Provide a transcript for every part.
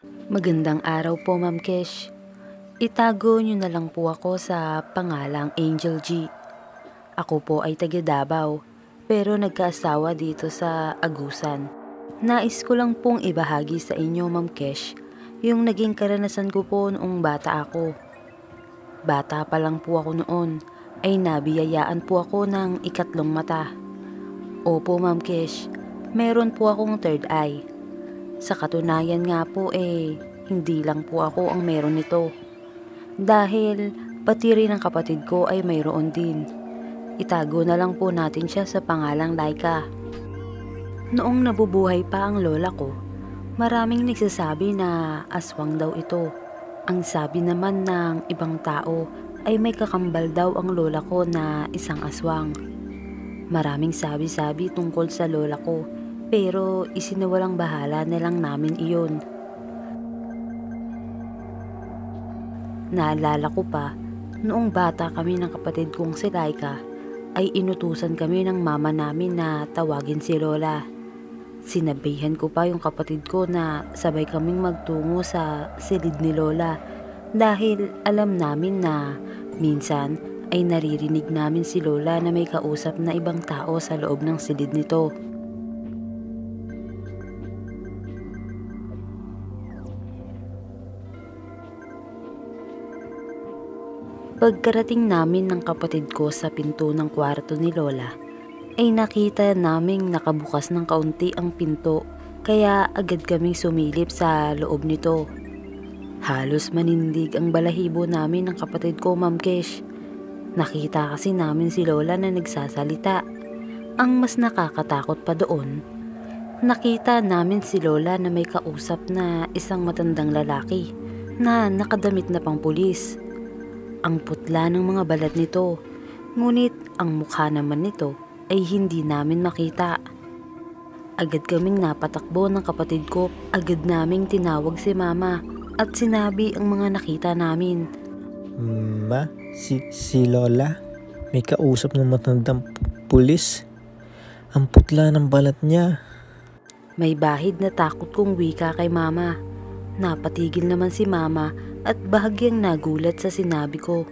Magandang araw po, Ma'am Kesh. Itago niyo na lang po ako sa pangalang Angel G. Ako po ay taga Davao, pero nagkaasawa dito sa Agusan. Nais ko lang pong ibahagi sa inyo, Ma'am Kesh, yung naging karanasan ko po noong bata ako. Bata pa lang po ako noon, ay nabiyayaan po ako ng ikatlong mata. Opo, Ma'am Kesh, meron po akong third eye. Sa katunayan nga po hindi lang po ako ang meron nito. Dahil pati rin ang kapatid ko ay mayroon din. Itago na lang po natin siya sa pangalang Laika. Noong nabubuhay pa ang lola ko, maraming nagsasabi na aswang daw ito. Ang sabi naman ng ibang tao ay may kakambal daw ang lola ko na isang aswang. Maraming sabi-sabi tungkol sa lola ko, pero isinawalang bahala na lang namin iyon. Naalala ko pa, noong bata kami ng kapatid kong si Laika, ay inutusan kami ng mama namin na tawagin si Lola. Sinabihan ko pa yung kapatid ko na sabay kaming magtungo sa silid ni Lola dahil alam namin na minsan ay naririnig namin si Lola na may kausap na ibang tao sa loob ng silid nito. Pagkarating namin ng kapatid ko sa pinto ng kwarto ni Lola, ay nakita naming nakabukas ng kaunti ang pinto, kaya agad kaming sumilip sa loob nito. Halos manindig ang balahibo namin ng kapatid ko, Ma'am Kesh. Nakita kasi namin si Lola na nagsasalita. Ang mas nakakatakot pa doon, nakita namin si Lola na may kausap na isang matandang lalaki na nakadamit na pang pulis. Ang putla ng mga balat nito, ngunit ang mukha naman nito ay hindi namin makita. Agad kaming napatakbo ng kapatid ko, agad naming tinawag si mama at sinabi ang mga nakita namin. Ma, si Lola, may kausap ng matandang pulis. Ang putla ng balat niya. May bahid na takot kong wika kay mama. Napatigil naman si mama at bahagyang nagulat sa sinabi ko.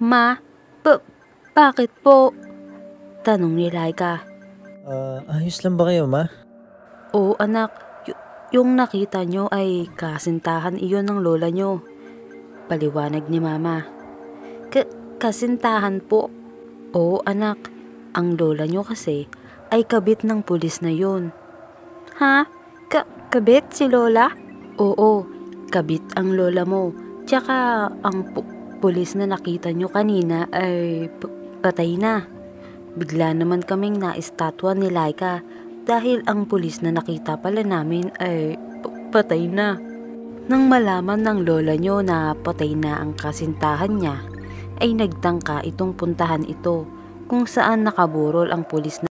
Ma, bakit po? Tanong ni Laika. Ayos lang ba kayo, ma? Oo anak, yung nakita nyo ay kasintahan iyon ng lola nyo. Paliwanag ni mama. Kasintahan po? Oo anak, ang lola nyo kasi ay kabit ng pulis na yun. Ha? Kabit si lola? Oo, kabit ang lola mo. Tsaka ang pulis na nakita nyo kanina ay patay na. Bigla naman kaming naistatwa ni Laika dahil ang pulis na nakita pala namin ay patay na. Nang malaman ng lola nyo na patay na ang kasintahan niya, ay nagtangka itong puntahan ito kung saan nakaburol ang pulis na